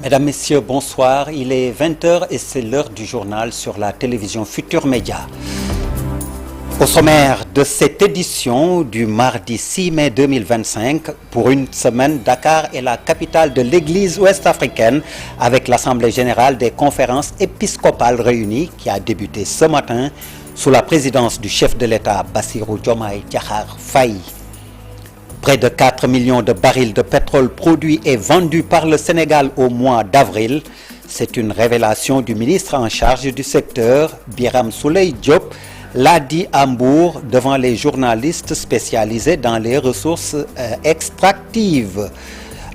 Mesdames, Messieurs, bonsoir. Il est 20h et c'est l'heure du journal sur la télévision Futur Média. Au sommaire de cette édition du mardi 6 mai 2025, pour une semaine, Dakar est la capitale de l'Église ouest-africaine avec l'Assemblée générale des conférences épiscopales réunies qui a débuté ce matin sous la présidence du chef de l'État Bassirou Diomaye Diakhar Faye. Près de 4 millions de barils de pétrole produits et vendus par le Sénégal au mois d'avril. C'est une révélation du ministre en charge du secteur, Birame Souleye Diop, l'a dit à Mbour devant les journalistes spécialisés dans les ressources extractives.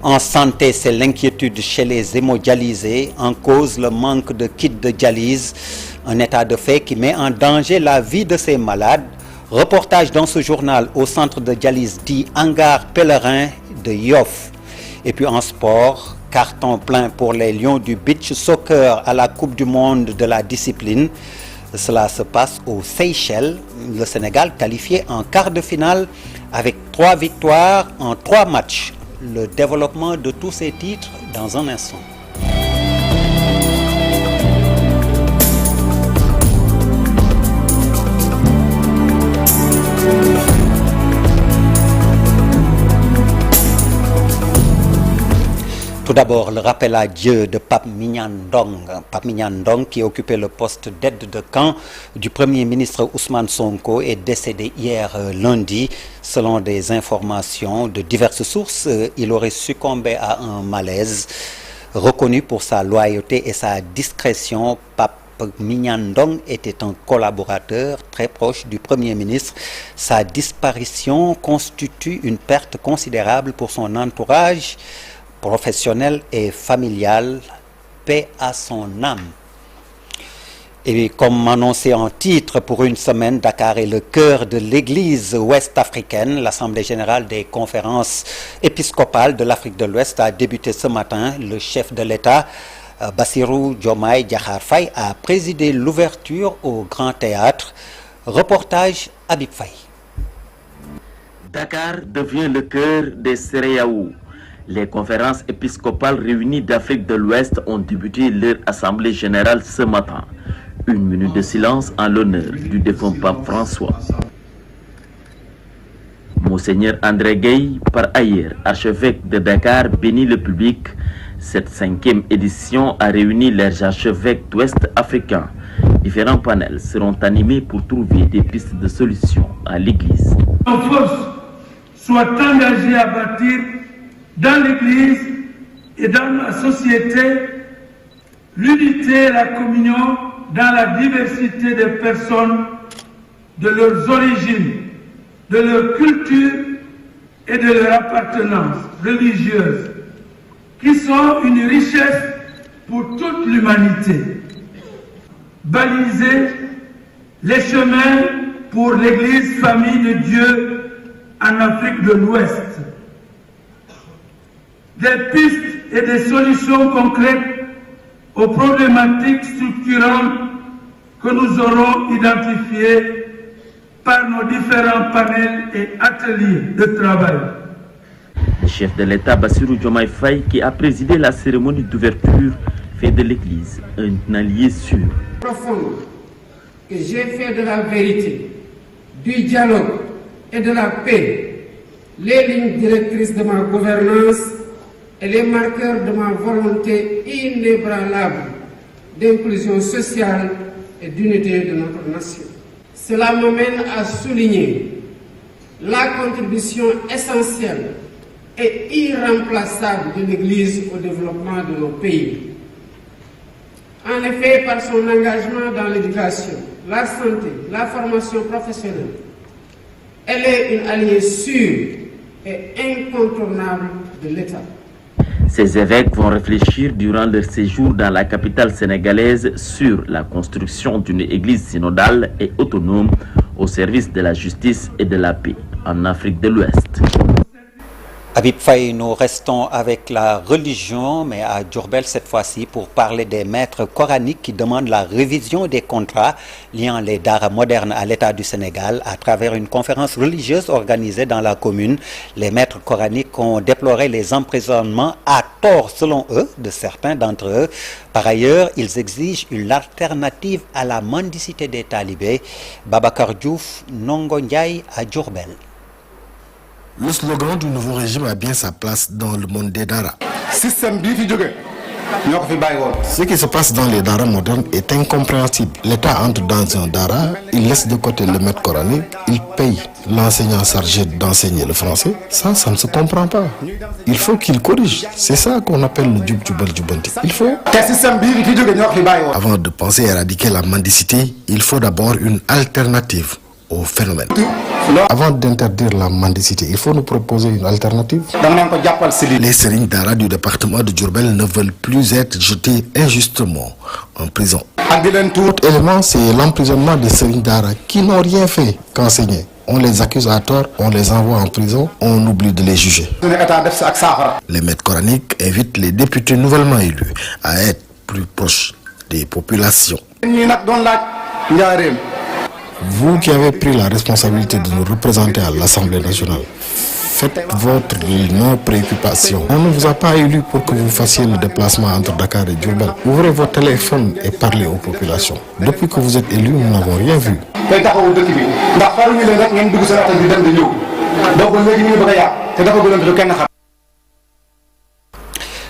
En santé, c'est l'inquiétude chez les hémodialysés, en cause le manque de kits de dialyse, un état de fait qui met en danger la vie de ces malades. Reportage dans ce journal au centre de dialyse dit Hangar Pèlerin de Yoff. Et puis en sport, carton plein pour les Lions du beach soccer à la Coupe du monde de la discipline. Cela se passe aux Seychelles. Le Sénégal qualifié en quart de finale avec 3 victoires en 3 matchs. Le développement de tous ces titres dans un instant. Tout d'abord, le rappel à Dieu de Pape Mignan Ndong. Pape Mignan Ndong, qui occupait le poste d'aide de camp du Premier ministre Ousmane Sonko, est décédé hier lundi. Selon des informations de diverses sources, il aurait succombé à un malaise. Reconnu pour sa loyauté et sa discrétion, Pape Mignan Ndong était un collaborateur très proche du Premier ministre. Sa disparition constitue une perte considérable pour son entourage professionnel et familial. Paix à son âme. Et comme annoncé en titre, pour une semaine, Dakar est le cœur de l'Église ouest-africaine. L'Assemblée générale des conférences épiscopales de l'Afrique de l'Ouest a débuté ce matin. Le chef de l'État, Bassirou Diomaye Diakhar Faye, a présidé l'ouverture au Grand Théâtre. Reportage Habib Faye. Dakar devient le cœur des CEDEAO. Les conférences épiscopales réunies d'Afrique de l'Ouest ont débuté leur assemblée générale ce matin. Une minute de silence en l'honneur du défunt pape François. Monseigneur André Gueye, par ailleurs archevêque de Dakar, bénit le public. Cette 5e édition a réuni les archevêques d'Ouest africains. Différents panels seront animés pour trouver des pistes de solutions à l'Église. Nos forces soient engagées à bâtir dans l'Église et dans la société l'unité et la communion dans la diversité des personnes, de leurs origines, de leur culture et de leur appartenance religieuse, qui sont une richesse pour toute l'humanité. Baliser les chemins pour l'Église famille de Dieu en Afrique de l'Ouest. Des pistes et des solutions concrètes aux problématiques structurantes que nous aurons identifiées par nos différents panels et ateliers de travail. Le chef de l'État Bassirou Diomaye Faye, qui a présidé la cérémonie d'ouverture, fait de l'Église un allié sûr. Profonde que j'ai fait de la vérité, du dialogue et de la paix les lignes directrices de ma gouvernance et les marqueurs de ma volonté inébranlable d'inclusion sociale et d'unité de notre nation. Cela m'amène à souligner la contribution essentielle et irremplaçable de l'Église au développement de nos pays. En effet, par son engagement dans l'éducation, la santé, la formation professionnelle, elle est une alliée sûre et incontournable de l'État. Ces évêques vont réfléchir durant leur séjour dans la capitale sénégalaise sur la construction d'une église synodale et autonome au service de la justice et de la paix en Afrique de l'Ouest. Habib Faye, nous restons avec la religion, mais à Diourbel cette fois-ci, pour parler des maîtres coraniques qui demandent la révision des contrats liant les daara modernes à l'État du Sénégal à travers une conférence religieuse organisée dans la commune. Les maîtres coraniques ont déploré les emprisonnements à tort, selon eux, de certains d'entre eux. Par ailleurs, ils exigent une alternative à la mendicité des talibés. Babacar Diouf, Nongo Ndiaye à Diourbel. Le slogan du nouveau régime a bien sa place dans le monde des daara. Ce qui se passe dans les daara modernes est incompréhensible. L'État entre dans un daara, il laisse de côté le maître coranique, il paye l'enseignant chargé d'enseigner le français. Ça ne se comprend pas. Il faut qu'il corrige. C'est ça qu'on appelle le djub-djubal djubanti. Il faut. Avant de penser éradiquer la mendicité, il faut d'abord une alternative au phénomène. Avant d'interdire la mendicité, il faut nous proposer une alternative. Les sérignes daara du département de Diourbel ne veulent plus être jetés injustement en prison. L'autre élément, c'est l'emprisonnement des sérignes daara qui n'ont rien fait qu'enseigner. On les accuse à tort, on les envoie en prison, on oublie de les juger. Les maîtres coraniques invitent les députés nouvellement élus à être plus proches des populations. Vous qui avez pris la responsabilité de nous représenter à l'Assemblée nationale, faites votre non-préoccupation. On ne vous a pas élu pour que vous fassiez le déplacement entre Dakar et Diourbel. Ouvrez votre téléphone et parlez aux populations. Depuis que vous êtes élu, nous n'avons rien vu.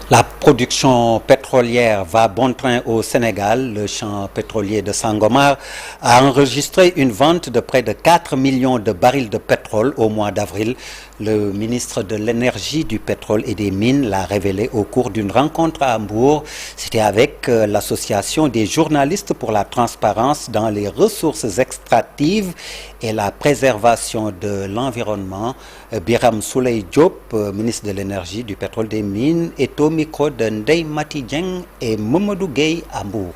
La production pétrolière va bon train au Sénégal. Le champ pétrolier de Sangomar a enregistré une vente de près de 4 millions de barils de pétrole au mois d'avril. Le ministre de l'Énergie, du Pétrole et des Mines l'a révélé au cours d'une rencontre à Hambourg. C'était avec l'Association des journalistes pour la transparence dans les ressources extractives et la préservation de l'environnement. Biram Souley Diop, ministre de l'Énergie, du Pétrole et des Mines, est au micro de Ndeye Mati Dieng et Mamadou Gueye à Hambourg.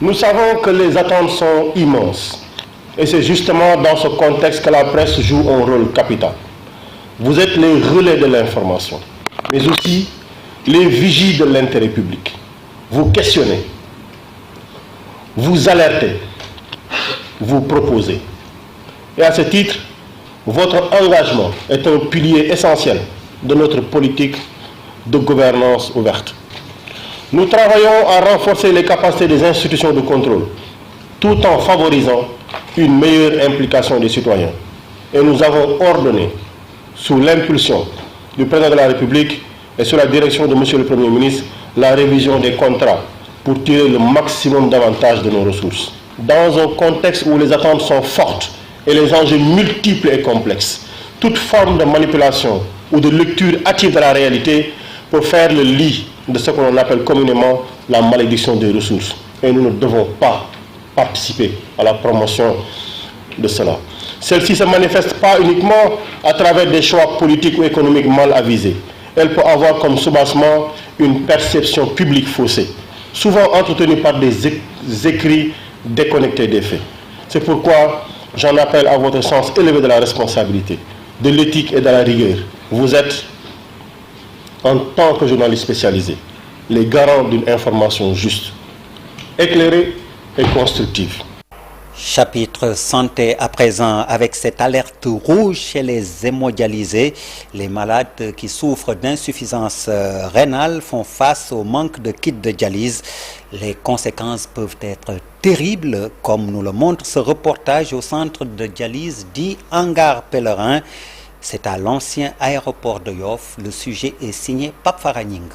Nous savons que les attentes sont immenses et c'est justement dans ce contexte que la presse joue un rôle capital. Vous êtes les relais de l'information, mais aussi les vigies de l'intérêt public. Vous questionnez, vous alertez, vous proposez. Et à ce titre, votre engagement est un pilier essentiel de notre politique de gouvernance ouverte. Nous travaillons à renforcer les capacités des institutions de contrôle, tout en favorisant une meilleure implication des citoyens. Et nous avons ordonné, sous l'impulsion du président de la République et sous la direction de M. le Premier ministre, la révision des contrats pour tirer le maximum d'avantages de nos ressources. Dans un contexte où les attentes sont fortes et les enjeux multiples et complexes, toute forme de manipulation ou de lecture hâtive de la réalité peut faire le lit de ce que l'on appelle communément la malédiction des ressources. Et nous ne devons pas participer à la promotion de cela. Celle-ci ne se manifeste pas uniquement à travers des choix politiques ou économiques mal avisés. Elle peut avoir comme soubassement une perception publique faussée, souvent entretenue par des écrits déconnectés des faits. C'est pourquoi j'en appelle à votre sens élevé de la responsabilité, de l'éthique et de la rigueur. Vous êtes, en tant que journaliste spécialisé, les garants d'une information juste, éclairée et constructive. Chapitre santé à présent, avec cette alerte rouge chez les hémodialysés. Les malades qui souffrent d'insuffisance rénale font face au manque de kits de dialyse. Les conséquences peuvent être terribles, comme nous le montre ce reportage au centre de dialyse dit Hangar Pèlerin. C'est à l'ancien aéroport de Yoff. Le sujet est signé Pape Faragning.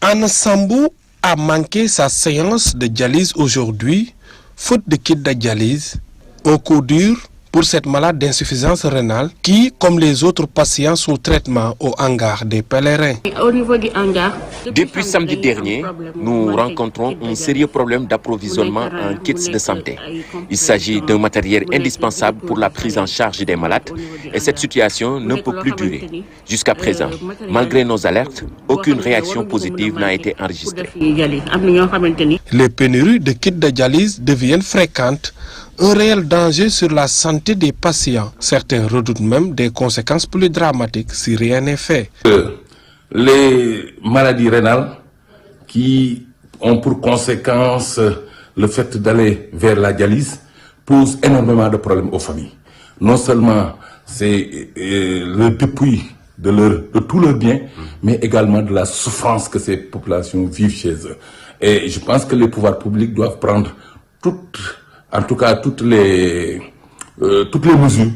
Anna Sambou a manqué sa séance de dialyse aujourd'hui, faute de kit de dialyse. Un coup dur pour cette malade d'insuffisance rénale qui, comme les autres patients sous traitement au hangar des pèlerins. Au niveau du hangar, depuis samedi dernier, nous rencontrons un sérieux problème d'approvisionnement en kits de santé. Il s'agit d'un matériel indispensable pour la prise en charge des malades et cette situation ne peut plus durer. Jusqu'à présent, malgré nos alertes, aucune réaction positive n'a été enregistrée. Les pénuries de kits de dialyse deviennent fréquentes un réel danger sur la santé des patients. Certains redoutent même des conséquences plus dramatiques si rien n'est fait. Les maladies rénales qui ont pour conséquence le fait d'aller vers la dialyse posent énormément de problèmes aux familles. Non seulement c'est le dépouille de tous leurs biens, mais également de la souffrance que ces populations vivent chez eux. Et je pense que les pouvoirs publics doivent prendre toutes les mesures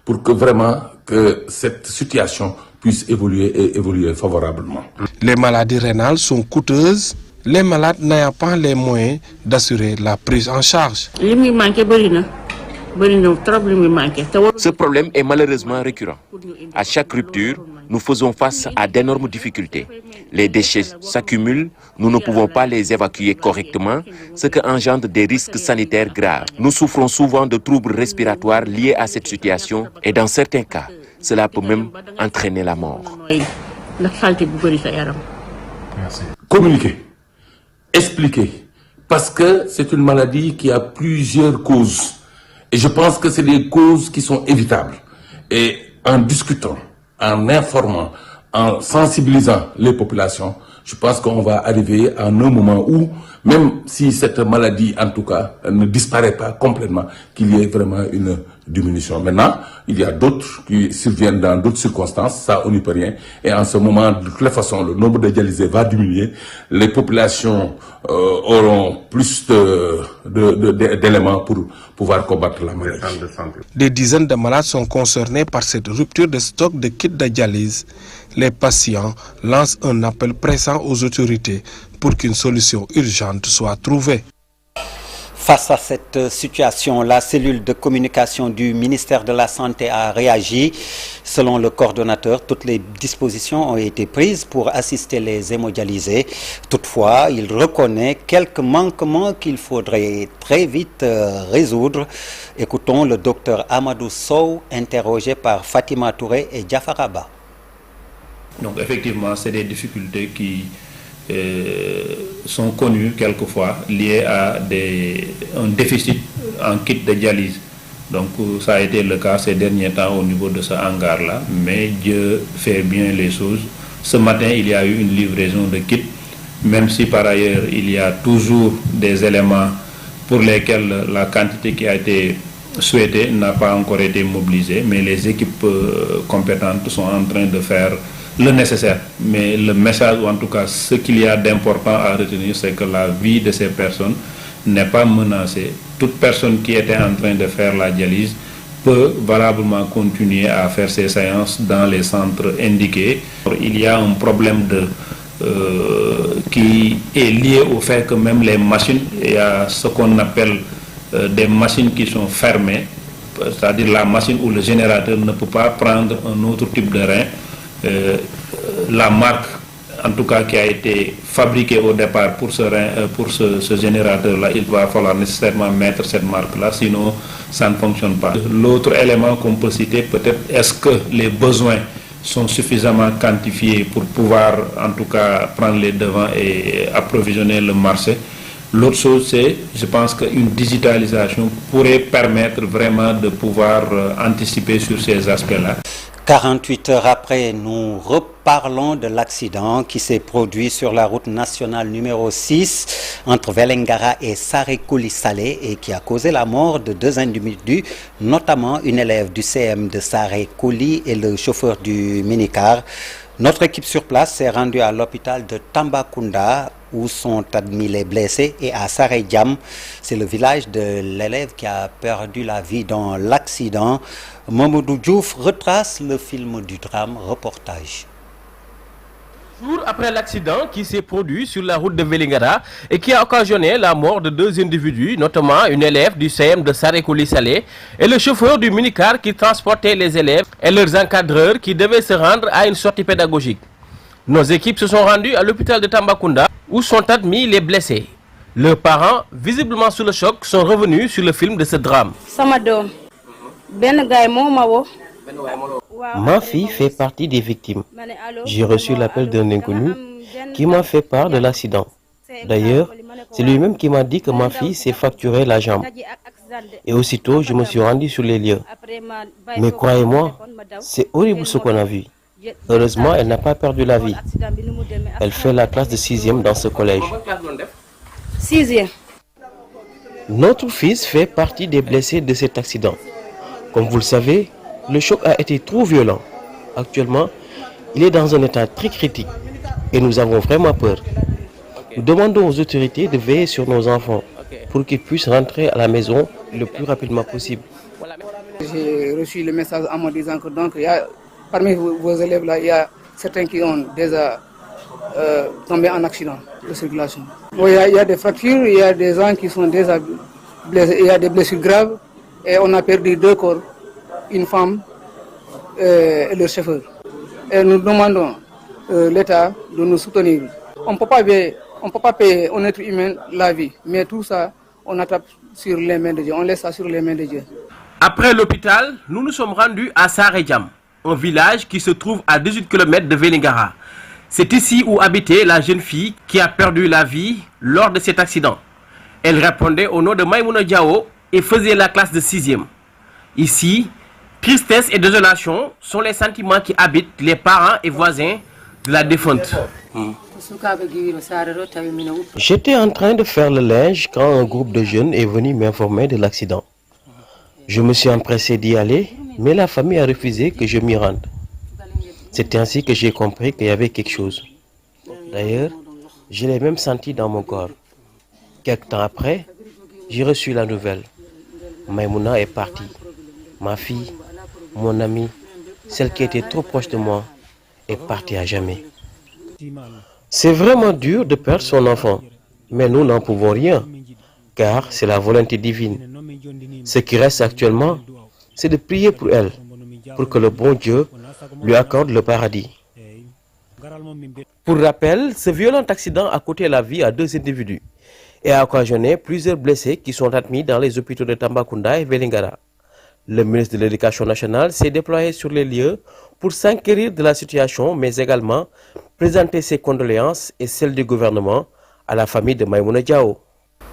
pour que vraiment que cette situation puisse évoluer et évoluer favorablement. Les maladies rénales sont coûteuses, les malades n'ayant pas les moyens d'assurer la prise en charge. Ce problème est malheureusement récurrent. À chaque rupture, nous faisons face à d'énormes difficultés. Les déchets s'accumulent, nous ne pouvons pas les évacuer correctement, ce qui engendre des risques sanitaires graves. Nous souffrons souvent de troubles respiratoires liés à cette situation et dans certains cas, cela peut même entraîner la mort. Communiquer, expliquer, parce que c'est une maladie qui a plusieurs causes. Et je pense que c'est des causes qui sont évitables. Et en discutant, en informant, en sensibilisant les populations, je pense qu'on va arriver à un moment où, même si cette maladie, en tout cas, ne disparaît pas complètement, qu'il y ait vraiment une diminution. Maintenant, il y a d'autres qui surviennent dans d'autres circonstances, ça on n'y peut rien. Et en ce moment, de toute façon, le nombre de dialysés va diminuer, les populations auront plus d'éléments pour pouvoir combattre la maladie. Des dizaines de malades sont concernés par cette rupture de stock de kits de dialyse. Les patients lancent un appel pressant aux autorités pour qu'une solution urgente soit trouvée. Face à cette situation, la cellule de communication du ministère de la Santé a réagi. Selon le coordonnateur, toutes les dispositions ont été prises pour assister les hémodialysés. Toutefois, il reconnaît quelques manquements qu'il faudrait très vite résoudre. Écoutons le docteur Amadou Sow, interrogé par Fatima Touré et Diafar Abba. Donc effectivement, c'est des difficultés qui sont connues quelquefois liées à un déficit en kit de dialyse. Donc ça a été le cas ces derniers temps au niveau de ce hangar-là, mais Dieu fait bien les choses. Ce matin, il y a eu une livraison de kits, même si par ailleurs il y a toujours des éléments pour lesquels la quantité qui a été souhaitée n'a pas encore été mobilisée, mais les équipes compétentes sont en train de faire le nécessaire. Mais le message, ou en tout cas ce qu'il y a d'important à retenir, c'est que la vie de ces personnes n'est pas menacée. Toute personne qui était en train de faire la dialyse peut valablement continuer à faire ses séances dans les centres indiqués. Il y a un problème qui est lié au fait que même les machines, il y a ce qu'on appelle des machines qui sont fermées, c'est-à-dire la machine où le générateur ne peut pas prendre un autre type de rein. La marque, en tout cas, qui a été fabriquée au départ pour ce générateur-là, il va falloir nécessairement mettre cette marque-là, sinon ça ne fonctionne pas. L'autre élément qu'on peut citer, peut-être, est-ce que les besoins sont suffisamment quantifiés pour pouvoir, en tout cas, prendre les devants et approvisionner le marché. L'autre chose, c'est, je pense qu'une digitalisation pourrait permettre vraiment de pouvoir anticiper sur ces aspects-là. 48 heures après, nous reparlons de l'accident qui s'est produit sur la route nationale numéro 6 entre Vélingara et Saré-Kouli-Salé et qui a causé la mort de 2 individus, notamment une élève du CM de Saré-Kouli et le chauffeur du minicar. Notre équipe sur place s'est rendue à l'hôpital de Tambacounda où sont admis les blessés et à Saré-Diam, c'est le village de l'élève qui a perdu la vie dans l'accident. Mamadou Diouf retrace le film du drame, reportage. Jour après l'accident qui s'est produit sur la route de Vélingara et qui a occasionné la mort de 2 individus, notamment une élève du CM de Saré-Kouli-Salé et le chauffeur du minicar qui transportait les élèves et leurs encadreurs qui devaient se rendre à une sortie pédagogique. Nos équipes se sont rendues à l'hôpital de Tambacounda où sont admis les blessés. Leurs parents, visiblement sous le choc, sont revenus sur le film de ce drame. Ma fille fait partie des victimes. J'ai reçu l'appel d'un inconnu qui m'a fait part de l'accident. D'ailleurs, c'est lui-même qui m'a dit que ma fille s'est fracturé la jambe. Et aussitôt, je me suis rendu sur les lieux. Mais croyez-moi, c'est horrible ce qu'on a vu. Heureusement, elle n'a pas perdu la vie. Elle fait la classe de 6e dans ce collège. 6e. Notre fils fait partie des blessés de cet accident. Comme vous le savez, le choc a été trop violent. Actuellement, il est dans un état très critique et nous avons vraiment peur. Nous demandons aux autorités de veiller sur nos enfants pour qu'ils puissent rentrer à la maison le plus rapidement possible. J'ai reçu le message en me disant que donc, parmi vos élèves, là, il y a certains qui ont déjà tombé en accident de circulation. Oui, il y a des fractures, il y a des gens qui sont déjà blessés, il y a des blessures graves et on a perdu 2 corps, une femme et le chauffeur. Et nous demandons l'État de nous soutenir. On ne peut pas payer un être humain la vie, mais tout ça, on attrape sur les mains de Dieu, on laisse ça sur les mains de Dieu. Après l'hôpital, nous nous sommes rendus à Saredjam, un village qui se trouve à 18 km de Vélingara. C'est ici où habitait la jeune fille qui a perdu la vie lors de cet accident. Elle répondait au nom de Maïmouna Diao et faisait la classe de 6e. Ici, tristesse et désolation sont les sentiments qui habitent les parents et voisins de la défunte. J'étais en train de faire le linge quand un groupe de jeunes est venu m'informer de l'accident. Je me suis empressé d'y aller, mais la famille a refusé que je m'y rende. C'est ainsi que j'ai compris qu'il y avait quelque chose. D'ailleurs, je l'ai même senti dans mon corps. Quelque temps après, j'ai reçu la nouvelle. Maïmouna est partie. Ma fille, mon amie, celle qui était trop proche de moi, est partie à jamais. C'est vraiment dur de perdre son enfant, mais nous n'en pouvons rien, car c'est la volonté divine. Ce qui reste actuellement, c'est de prier pour elle, pour que le bon Dieu lui accorde le paradis. Pour rappel, ce violent accident a coûté la vie à 2 individus et a occasionné plusieurs blessés qui sont admis dans les hôpitaux de Tambacounda et Vélingara. Le ministre de l'Éducation nationale s'est déployé sur les lieux pour s'enquérir de la situation, mais également présenter ses condoléances et celles du gouvernement à la famille de Maïmouna Diao.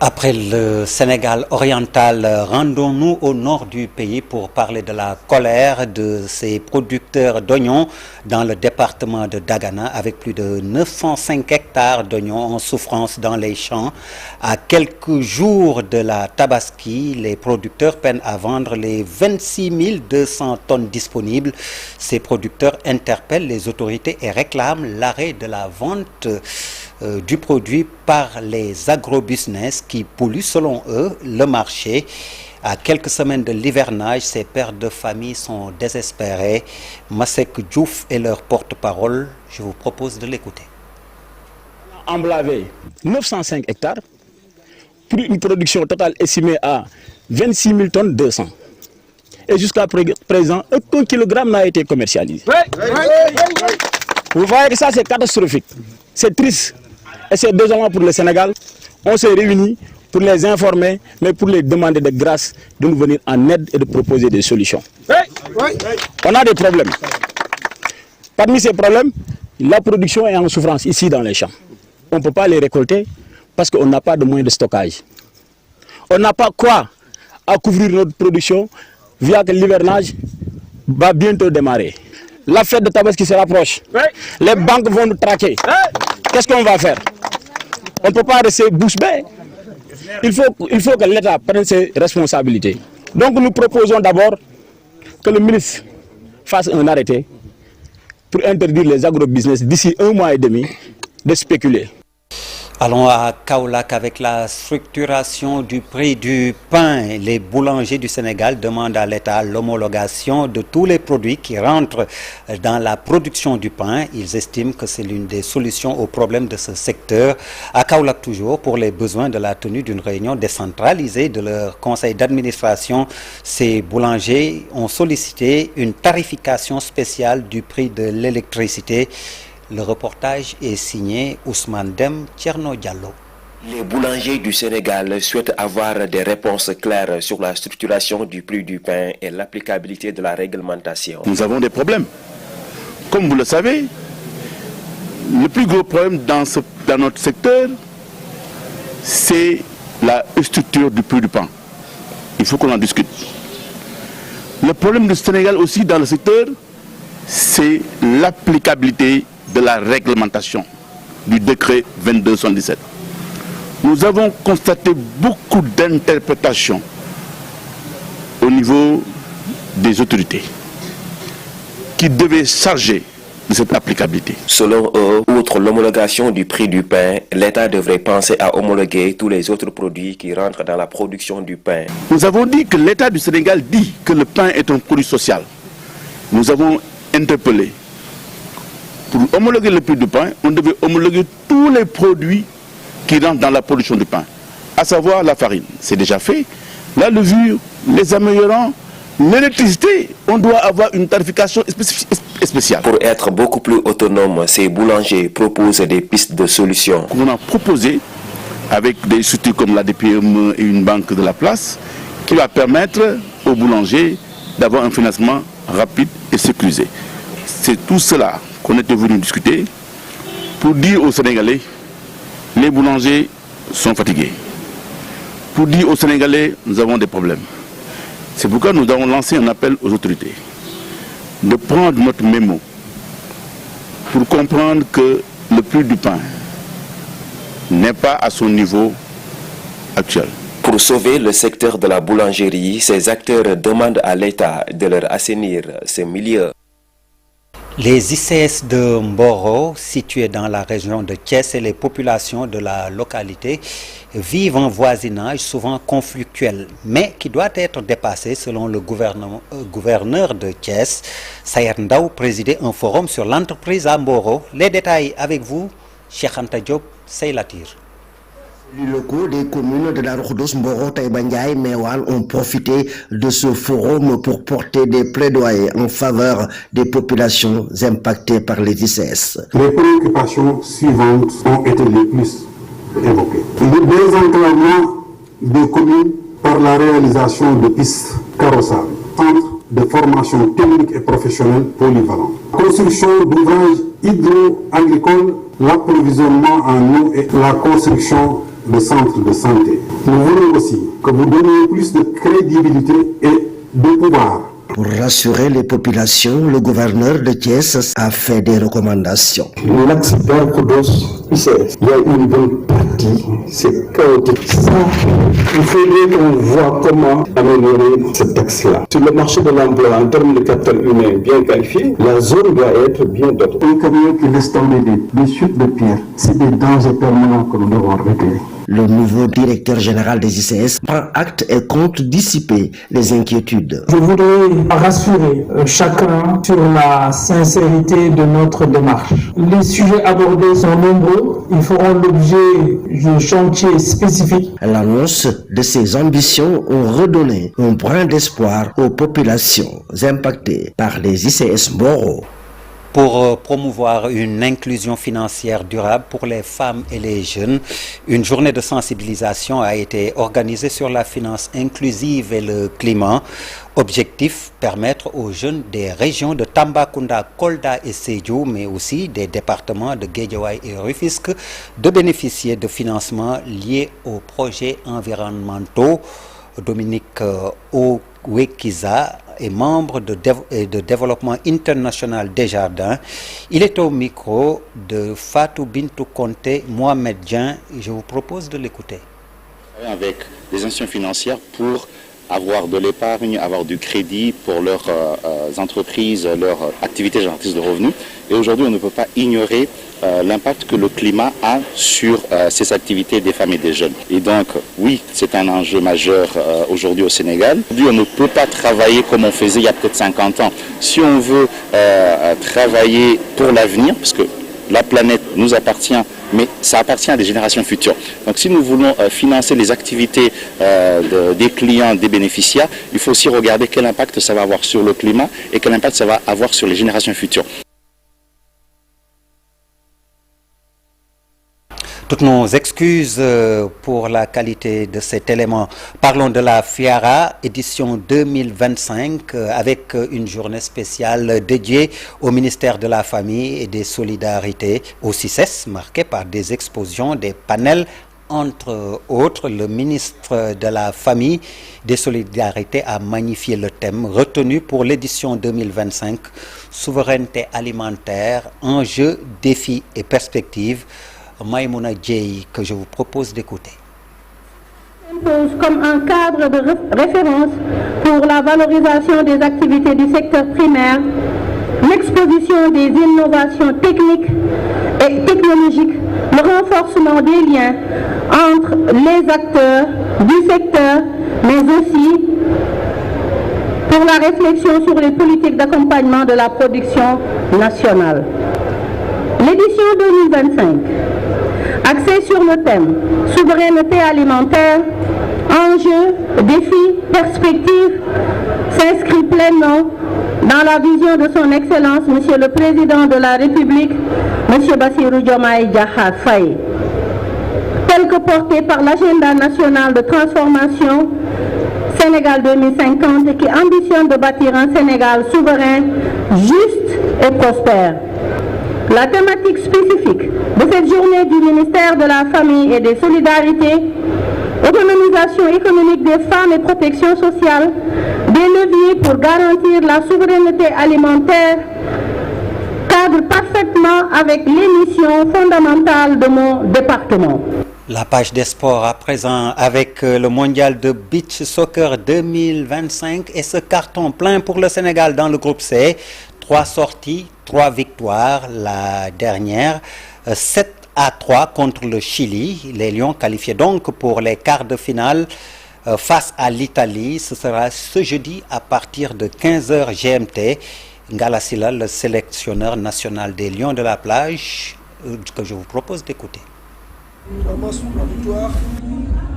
Après le Sénégal oriental, rendons-nous au nord du pays pour parler de la colère de ces producteurs d'oignons dans le département de Dagana, avec plus de 905 hectares d'oignons en souffrance dans les champs. À quelques jours de la Tabaski, les producteurs peinent à vendre les 26 200 tonnes disponibles. Ces producteurs interpellent les autorités et réclament l'arrêt de la vente du produit par les agrobusiness qui polluent selon eux le marché. À quelques semaines de l'hivernage, ces pères de famille sont désespérés. Masek Diouf est leur porte-parole. Je vous propose de l'écouter. Emblavé 905 hectares pour une production totale estimée à 26 tonnes 200. Et jusqu'à présent, aucun kilogramme n'a été commercialisé. Vous voyez que ça, c'est catastrophique. C'est triste. Et c'est désolant pour le Sénégal. On s'est réunis pour les informer, mais pour les demander de grâce de nous venir en aide et de proposer des solutions. On a des problèmes. Parmi ces problèmes, la production est en souffrance ici dans les champs. On ne peut pas les récolter parce qu'on n'a pas de moyens de stockage. On n'a pas quoi à couvrir notre production via que l'hivernage va bientôt démarrer. La fête de Tabaski se rapproche. Les banques vont nous traquer. Qu'est-ce qu'on va faire? On ne peut pas rester bouche bée. Il faut que l'État prenne ses responsabilités. Donc nous proposons d'abord que le ministre fasse un arrêté pour interdire les agrobusiness d'ici 1 mois et demi de spéculer. Allons à Kaolack avec la structuration du prix du pain. Les boulangers du Sénégal demandent à l'État l'homologation de tous les produits qui rentrent dans la production du pain. Ils estiment que c'est l'une des solutions aux problèmes de ce secteur. À Kaolack toujours, pour les besoins de la tenue d'une réunion décentralisée de leur conseil d'administration, ces boulangers ont sollicité une tarification spéciale du prix de l'électricité. Le reportage est signé Ousmane Dem Tcherno Diallo. Les boulangers du Sénégal souhaitent avoir des réponses claires sur la structuration du prix du pain et l'applicabilité de la réglementation. Nous avons des problèmes. Comme vous le savez, le plus gros problème dans notre secteur, c'est la structure du prix du pain. il faut qu'on en discute. Le problème du Sénégal aussi dans le secteur, c'est l'applicabilité de la réglementation du décret 2277. Nous avons constaté beaucoup d'interprétations au niveau des autorités qui devaient charger de cette applicabilité. Selon eux, outre l'homologation du prix du pain, l'État devrait penser à homologuer tous les autres produits qui rentrent dans la production du pain. Nous avons dit que l'État du Sénégal dit que le pain est un produit social. Nous avons interpellé. Pour homologuer le prix du pain, on devait homologuer tous les produits qui rentrent dans la production du pain, à savoir la farine. C'est déjà fait. La levure, les améliorants, l'électricité, on doit avoir une tarification spéciale. Pour être beaucoup plus autonome, ces boulangers proposent des pistes de solutions. On a proposé, avec des structures comme la DPME et une banque de la place, qui va permettre aux boulangers d'avoir un financement rapide et sécurisé. C'est tout cela qu'on était venu discuter pour dire aux Sénégalais, les boulangers sont fatigués. Pour dire aux Sénégalais, nous avons des problèmes. C'est pourquoi nous avons lancé un appel aux autorités de prendre notre mémo pour comprendre que le prix du pain n'est pas à son niveau actuel. Pour sauver le secteur de la boulangerie, ces acteurs demandent à l'État de leur assainir ce milieu. Les ICS de Mboro, situés dans la région de Thiès, et les populations de la localité vivent en voisinage souvent conflictuel, mais qui doit être dépassé selon le gouverneur de Thiès. Sayer Ndaw présidait un forum sur l'entreprise à Mboro. Les détails avec vous, Cheikh Anta Diop, Seylatir. Les locaux des communes de la Rokhoudoss, Mboro, Taïba Ndiaye, Meouane ont profité de ce forum pour porter des plaidoyers en faveur des populations impactées par les ICS. Les préoccupations suivantes ont été les plus évoquées. Le désenclavement des communes par la réalisation de pistes carrossables, centres de formation technique et professionnelle polyvalents, construction d'ouvrages hydro-agricoles, l'approvisionnement en eau et la construction de centres de santé. Nous voulons aussi que vous donniez plus de crédibilité et de pouvoir. Pour rassurer les populations, le gouverneur de Thiès a fait des recommandations. L'axe Rokhoudoss, il y a une bonne partie, c'est chaotique. Ça, il faudrait qu'on voit comment améliorer cet axe-là. Sur le marché de l'emploi, en termes de capital humain bien qualifié, la zone doit être bien dotée. Un camion qui laisse tomber des chutes de pierre, c'est des dangers permanents que nous devons régler. Le nouveau directeur général des ICS prend acte et compte dissiper les inquiétudes. Je voudrais rassurer chacun sur la sincérité de notre démarche. Les sujets abordés sont nombreux. Ils feront l'objet de chantiers spécifiques. L'annonce de ces ambitions ont redonné un brin d'espoir aux populations impactées par les ICS Mboro. Pour promouvoir une inclusion financière durable pour les femmes et les jeunes, une journée de sensibilisation a été organisée sur la finance inclusive et le climat. Objectif, permettre aux jeunes des régions de Tambacounda, Kolda et Sédhiou, mais aussi des départements de Guédiawaye et Rufisque, de bénéficier de financements liés aux projets environnementaux. Dominique Owekiza est membre de développement international Desjardins. Il est au micro de Fatou Bintou Conté, Mohamed Dien. Je vous propose de l'écouter. Avec des institutions financières pour avoir de l'épargne, avoir du crédit pour leurs entreprises, leurs activités génératrices de revenus. Et aujourd'hui, on ne peut pas ignorer l'impact que le climat a sur ces activités des femmes et des jeunes. Et donc, oui, c'est un enjeu majeur aujourd'hui au Sénégal. Aujourd'hui, on ne peut pas travailler comme on faisait il y a peut-être 50 ans. Si on veut travailler pour l'avenir, parce que la planète nous appartient, mais ça appartient à des générations futures. Donc si nous voulons financer les activités des clients, des bénéficiaires, il faut aussi regarder quel impact ça va avoir sur le climat et quel impact ça va avoir sur les générations futures. Toutes nos excuses pour la qualité de cet élément. Parlons de la FIARA, édition 2025, avec une journée spéciale dédiée au ministère de la Famille et des Solidarités, au CICES, marquée par des expositions, des panels Entre autres, le ministre de la Famille des Solidarités a magnifié le thème retenu pour l'édition 2025, souveraineté alimentaire, enjeux, défis et perspectives. Maïmouna Dieye, que je vous propose d'écouter. Impose comme un cadre de référence pour la valorisation des activités du secteur primaire, l'exposition des innovations techniques et technologiques, le renforcement des liens entre les acteurs du secteur, mais aussi pour la réflexion sur les politiques d'accompagnement de la production nationale. L'édition 2025, axée sur le thème souveraineté alimentaire, enjeux, défis, perspectives, s'inscrit pleinement dans la vision de son Excellence, Monsieur le Président de la République, Monsieur Bassirou Diomaye Diakhar Faye, tel que porté par l'agenda national de transformation Sénégal 2050 qui ambitionne de bâtir un Sénégal souverain, juste et prospère. La thématique spécifique de cette journée du ministère de la Famille et des Solidarités, autonomisation économique des femmes et protection sociale, des leviers pour garantir la souveraineté alimentaire, cadre parfaitement avec les missions fondamentales de mon département. La page des sports à présent avec le mondial de beach soccer 2025 et ce carton plein pour le Sénégal dans le groupe C. 3 sorties, 3 victoires. La dernière, 7-3 contre le Chili. Les Lions qualifiés donc pour les quarts de finale face à l'Italie. Ce sera ce jeudi à partir de 15h GMT. Ngala Sylla, le sélectionneur national des Lions de la plage, que je vous propose d'écouter. Vraiment sur la victoire,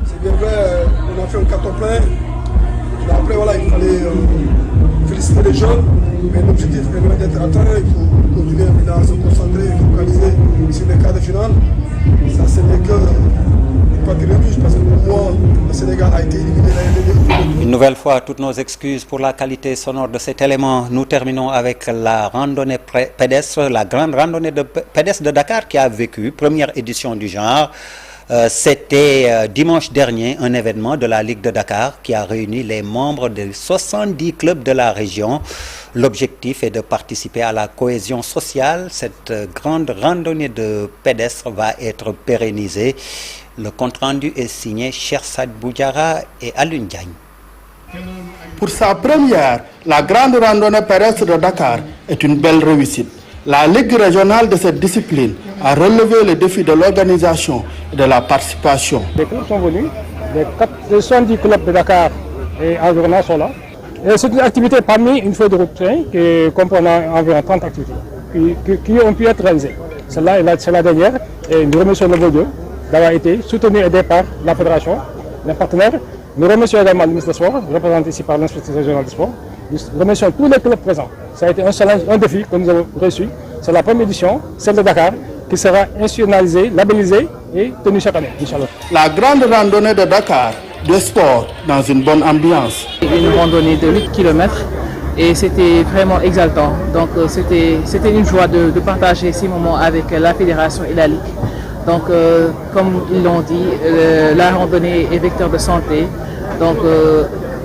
c'est bien vrai, on a fait un carton plein. Mais après voilà, il fallait féliciter les jeunes, mais l'objectif est loin d'être atteint, il faut continuer à se concentrer et focaliser sur les quarts de finale. Ça ce n'est que pas de remise parce que pour moi, le Sénégal a été éliminé l'année dernière. Une nouvelle fois, toutes nos excuses pour la qualité sonore de cet élément. Nous terminons avec la randonnée pédestre, la grande randonnée de pédestre de Dakar qui a vécu, première édition du genre. C'était dimanche dernier un événement de la Ligue de Dakar qui a réuni les membres de 70 clubs de la région. L'objectif est de participer à la cohésion sociale. Cette grande randonnée de pédestre va être pérennisée. Le compte-rendu est signé Chersad Boudjara et Alun Diagne. Pour sa première, la grande randonnée pédestre de Dakar est une belle réussite. La Ligue régionale de cette discipline a relevé le défi de l'organisation et de la participation. Les clubs sont venus, les 70 clubs de Dakar et environ sont là. C'est une activité parmi une feuille de route qui comprend environ 30 activités qui ont pu être réalisées. Celle-là, c'est la dernière et nous remercions le Dieu d'avoir été soutenu et aidé par la fédération, les partenaires. Nous remercions également le ministre des Sports, représenté ici par l'inspecteur régional des Sports. Nous remercions tous les clubs présents. Ça a été un challenge, un défi que nous avons reçu. C'est la première édition, celle de Dakar, qui sera institutionnalisée, labellisée et tenue chaque année, Inch'Allah. La grande randonnée de Dakar, de sport dans une bonne ambiance. Une randonnée de 8 km et c'était vraiment exaltant. Donc c'était une joie de partager ces moments avec la fédération et la Ligue. Donc, comme ils l'ont dit, la randonnée est vecteur de santé. Donc,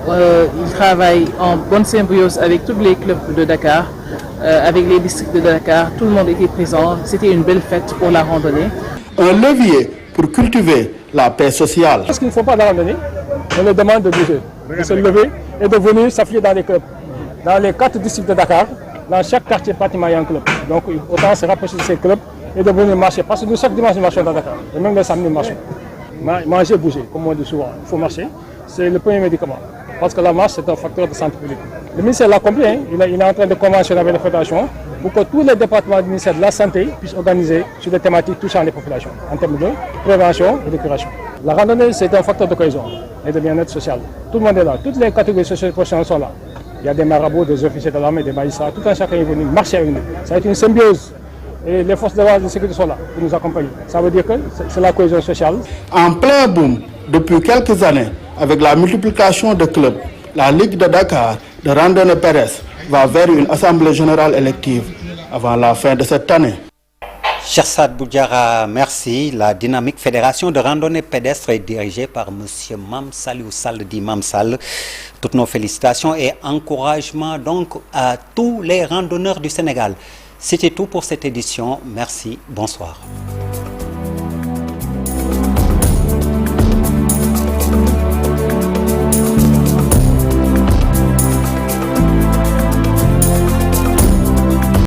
ils travaillent en bonne symbiose avec tous les clubs de Dakar, avec les districts de Dakar. Tout le monde était présent. C'était une belle fête pour la randonnée. Un levier pour cultiver la paix sociale. Parce qu'il ne faut pas de la randonnée, on leur demande de bouger, de se lever et de venir s'affilier dans les clubs. Dans les 4 districts de Dakar, dans chaque quartier pratiquement il y a un club. Donc, autant se rapprocher de ces clubs et de venir marcher. Parce que nous, chaque dimanche, nous marchons dans Dakar. Et même le samedi, nous marchons. Manger, bouger, comme on dit souvent. Il faut marcher. C'est le premier médicament. Parce que la marche, c'est un facteur de santé publique. Le ministère l'a compris. Il est en train de conventionner avec la fédération pour que tous les départements du ministère de la Santé puissent organiser sur des thématiques touchant les populations, en termes de prévention et de curation. La randonnée, c'est un facteur de cohésion et de bien-être social. Tout le monde est là. Toutes les catégories sociales sont là. Il y a des marabouts, des officiers de l'armée, des magistrats. Tout un chacun est venu marcher avec nous. Ça va être une symbiose. Et les forces de sécurité sont là pour nous accompagner. Ça veut dire que c'est la cohésion sociale. En plein boom, depuis quelques années, avec la multiplication de clubs, la Ligue de Dakar de randonnée pédestre va vers une assemblée générale élective avant la fin de cette année. Chersad Boudjara, merci. La dynamique fédération de randonnée pédestre est dirigée par M. Mamsal Oussal dit Mamsal. Toutes nos félicitations et encouragements donc à tous les randonneurs du Sénégal. C'était tout pour cette édition. Merci. Bonsoir.